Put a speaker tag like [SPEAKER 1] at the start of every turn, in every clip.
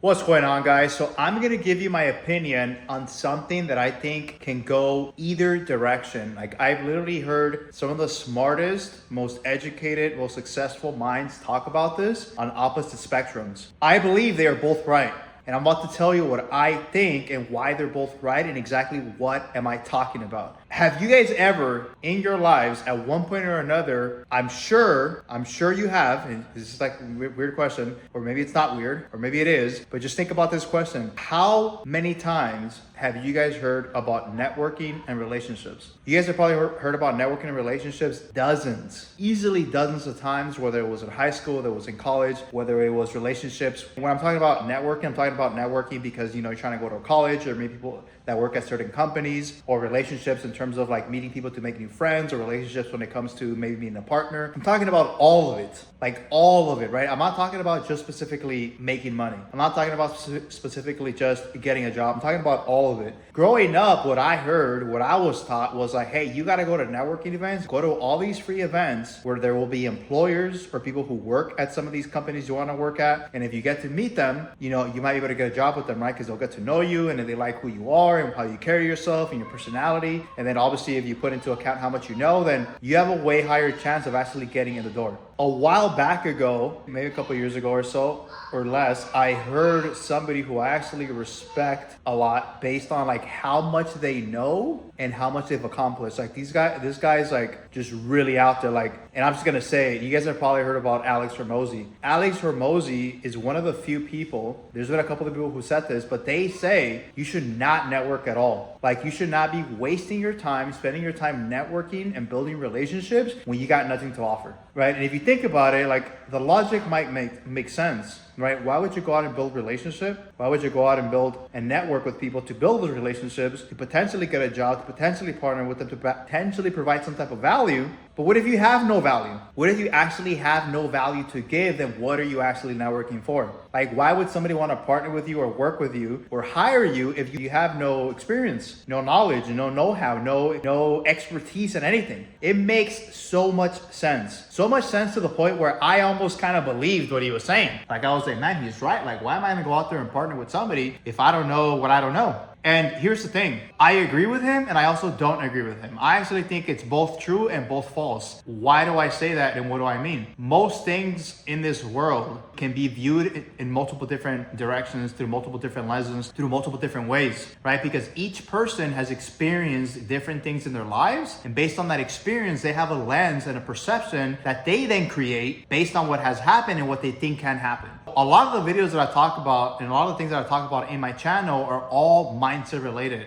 [SPEAKER 1] What's going on, guys? So I'm gonna give you my opinion on something that I think can go either direction. Like, I've literally heard some of the smartest, most educated, most successful minds talk about this on opposite spectrums. I believe they are both right. And I'm about to tell you what I think and why they're both right and exactly what am I talking about. Have you guys ever in your lives at one point or another, I'm sure you have, and this is like a weird question, or maybe it's not weird, or maybe it is, but just think about this question. How many times have you guys heard about networking and relationships? You guys have probably heard about networking and relationships dozens, easily dozens of times, whether it was in high school, whether it was in college, whether it was relationships. When I'm talking about networking, I'm talking about networking because, you're trying to go to college, or maybe people that work at certain companies, or relationships in terms of like meeting people to make new friends, or relationships when it comes to maybe meeting a partner. I'm talking about all of it, like all of it, right? I'm not talking about just specifically making money. I'm not talking about specifically just getting a job. I'm talking about all of it. Growing up, what I heard, what I was taught was like, hey, you got to go to networking events, go to all these free events where there will be employers or people who work at some of these companies you want to work at. And if you get to meet them, you might be able to get a job with them, right? Because they'll get to know you and then they like who you are and how you carry yourself and your personality. And then obviously if you put into account how much you know, then you have a way higher chance of actually getting in the door. A while back ago, maybe a couple of years ago or so, or less, I heard somebody who I actually respect a lot based on like how much they know and how much they've accomplished. Like this guy's like just really out there. Like, and I'm just gonna say, you guys have probably heard about Alex Hormozi. Alex Hormozi is one of the few people, there's been a couple of people who said this, but they say you should not network at all. Like, you should not be wasting your time, spending your time networking and building relationships when you got nothing to offer, right? And if you think about it, like, the logic might make sense, right? Why would you go out and build relationship? Why would you go out and build and network with people to build those relationships, to potentially get a job, to potentially partner with them, to potentially provide some type of value? But what if you have no value? What if you actually have no value to give? Then what are you actually networking for? Like, why would somebody want to partner with you or work with you or hire you if you have no experience, no knowledge, no know-how, no expertise in anything? It makes so much sense. So much sense to the point where I almost kind of believed what he was saying. Like, I was like, man, he's right. Like, why am I going to go out there and partner with somebody if I don't know what I don't know? And here's the thing, I agree with him and I also don't agree with him. I actually think it's both true and both false. Why do I say that and what do I mean? Most things in this world can be viewed in multiple different directions, through multiple different lenses, through multiple different ways, right? Because each person has experienced different things in their lives, and based on that experience, they have a lens and a perception that they then create based on what has happened and what they think can happen. A lot of the videos that I talk about and a lot of the things that I talk about in my channel are all mindset related,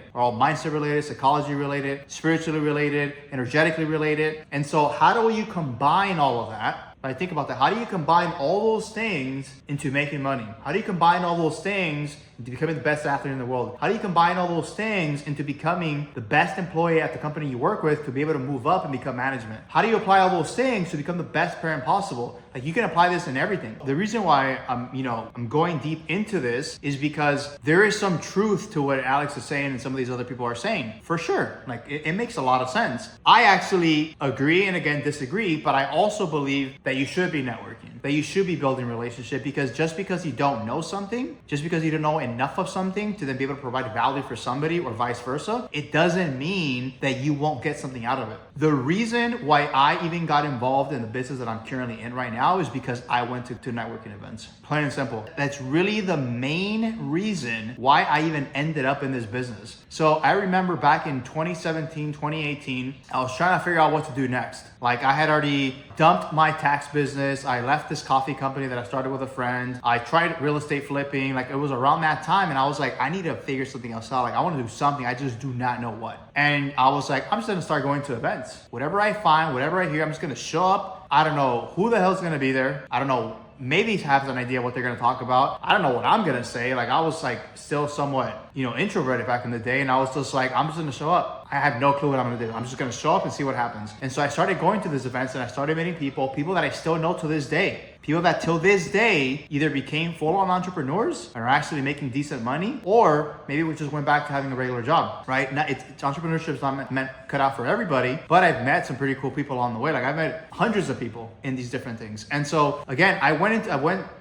[SPEAKER 1] psychology related, spiritually related, energetically related. And so how do you combine all of that? Right, think about that. How do you combine all those things into making money? How do you combine all those things into becoming the best athlete in the world? How do you combine all those things into becoming the best employee at the company you work with to be able to move up and become management? How do you apply all those things to become the best parent possible? Like, you can apply this in everything. The reason why I'm going deep into this is because there is some truth to what Alex is saying and some of these other people are saying, for sure. Like, it makes a lot of sense. I actually agree and again disagree, but I also believe that you should be networking, that you should be building relationship, because just because you don't know something, just because you don't know enough of something to then be able to provide value for somebody or vice versa, it doesn't mean that you won't get something out of it. The reason why I even got involved in the business that I'm currently in right now is because I went to networking events. Plain and simple. That's really the main reason why I even ended up in this business. So I remember back in 2017, 2018, I was trying to figure out what to do next. Like, I had already dumped my tax business. I left this coffee company that I started with a friend. I tried real estate flipping. Like, it was around that time and I was like, I need to figure something else out. Like, I want to do something. I just do not know what. And I was like, I'm just going to start going to events. Whatever I find, whatever I hear, I'm just going to show up. I don't know who the hell's going to be there. I don't know. Maybe have an idea what they're going to talk about. I don't know what I'm going to say. Like, I was like still somewhat, introverted back in the day. And I was just like, I'm just going to show up. I have no clue what I'm going to do. I'm just going to show up and see what happens. And so I started going to these events and I started meeting people that I still know to this day. People that till this day either became full-on entrepreneurs and are actually making decent money, or maybe we just went back to having a regular job, right? Now, it's entrepreneurship is not meant cut out for everybody, but I've met some pretty cool people along the way. Like I've met hundreds of people in these different things. And so again, I went,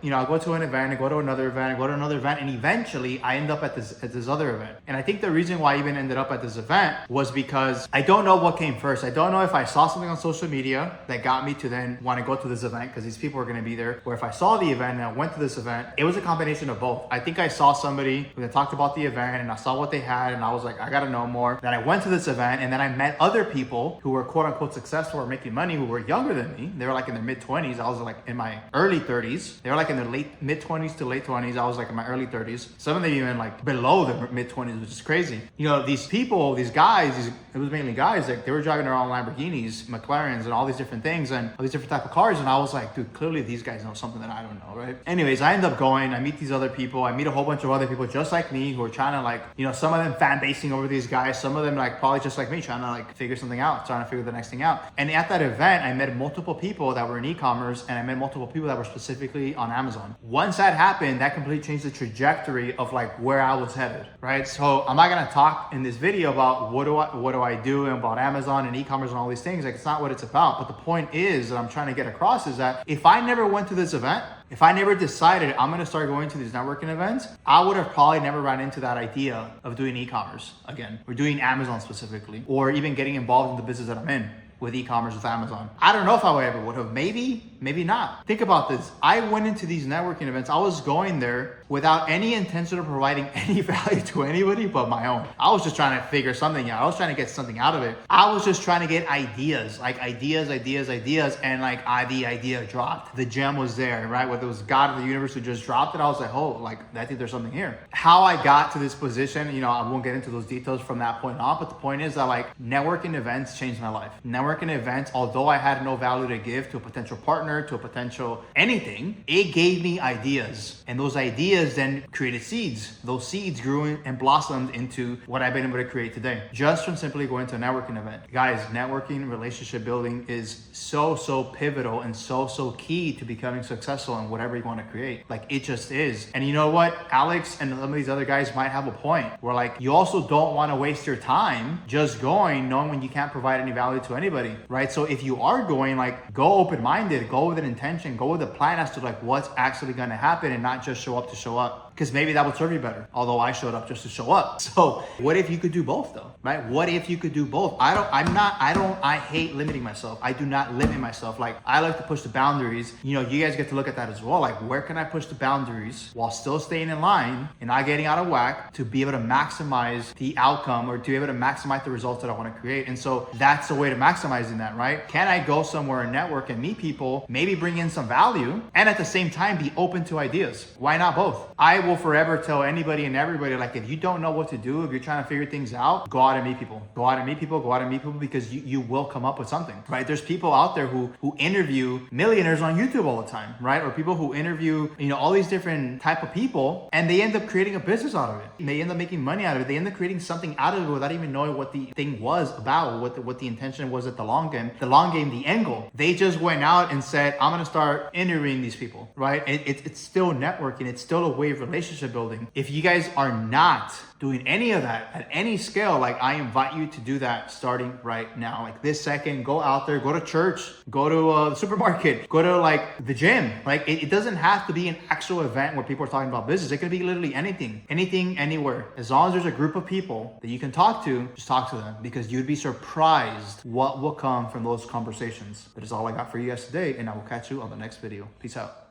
[SPEAKER 1] you know, I go to an event, I go to another event, I go to another event, and eventually I end up at this other event. And I think the reason why I even ended up at this event was because I don't know what came first. I don't know if I saw something on social media that got me to then want to go to this event because these people are going to be there, or if I saw the event and I went to this event. It was a combination of both. I think I saw somebody who talked about the event and I saw what they had and I was like, I got to know more. Then I went to this event and then I met other people who were quote unquote successful or making money, who were younger than me. They were like in their mid 20s. I was like in my early 30s. They were like in their mid 20s to late 20s. I was like in my early 30s. Some of them even like below the mid 20s, which is crazy. You know, these people, these guys, it was mainly guys, like they were driving their own Lamborghinis, McLarens, and all these different things and all these different type of cars. And I was like, dude, clearly these guys know something that I don't know, right? Anyways, I end up going, I meet these other people. I meet a whole bunch of other people just like me who are trying to like, you know, some of them fan basing over these guys. Some of them like probably just like me trying to like figure something out, trying to figure the next thing out. And at that event, I met multiple people that were in e-commerce and I met multiple people that were specifically on Amazon. Once that happened, that completely changed the trajectory of like where I was headed, right? So I'm not gonna talk in this video about what do I do and about Amazon and e-commerce and all these things. Like it's not what it's about. But the point is that I'm trying to get across is that if I never went to this event, if I never decided I'm going to start going to these networking events, I would have probably never run into that idea of doing e-commerce again, or doing Amazon specifically, or even getting involved in the business that I'm in with e-commerce with Amazon. I don't know if I ever would have. Maybe not. Think about this. I went into these networking events. I was going there without any intention of providing any value to anybody but my own. I was just trying to figure something out. I was trying to get something out of it. I was just trying to get ideas, like ideas. And like the idea dropped. The gem was there, right? Whether it was God or the universe who just dropped it, I was like, oh, like I think there's something here. How I got to this position, you know, I won't get into those details from that point on, but the point is that like networking events changed my life. Networking events, although I had no value to give to a potential partner, to a potential anything, it gave me ideas. And those ideas then created seeds. Those seeds grew and blossomed into what I've been able to create today, just from simply going to a networking event. Guys, networking, relationship building is so pivotal and so key to becoming successful in whatever you want to create. Like it just is. And you know what? Alex and some of these other guys might have a point where like you also don't want to waste your time just going knowing when you can't provide any value to anybody, right? So if you are going, like go open-minded, go with an intention, go with a plan as to like what's actually going to happen and not just show up to show up. Because maybe that would serve you better. Although I showed up just to show up. So what if you could do both though, right? What if you could do both? I hate limiting myself. I do not limit myself. Like I like to push the boundaries. You know, you guys get to look at that as well. Like where can I push the boundaries while still staying in line and not getting out of whack to be able to maximize the outcome or to be able to maximize the results that I want to create. And so that's the way to maximizing that, right? Can I go somewhere and network and meet people, maybe bring in some value, and at the same time be open to ideas? Why not both? I will forever tell anybody and everybody, like if you don't know what to do, if you're trying to figure things out, go out and meet people. Go out and meet people, because you will come up with something, right? There's people out there who interview millionaires on YouTube all the time, right? Or people who interview, you know, all these different type of people, and they end up creating a business out of it. They end up making money out of it. They end up creating something out of it without even knowing what the thing was about, what the intention was at the long game, the end goal. They just went out and said, I'm going to start interviewing these people, right? It's still networking. It's still a way of relationship building. If you guys are not doing any of that at any scale, like I invite you to do that starting right now. Like this second, go out there, go to church, go to the supermarket, go to like the gym. Like it doesn't have to be an actual event where people are talking about business. It could be literally anything, anywhere. As long as there's a group of people that you can talk to, just talk to them, because you'd be surprised what will come from those conversations. That is all I got for you guys today, and I will catch you on the next video. Peace out.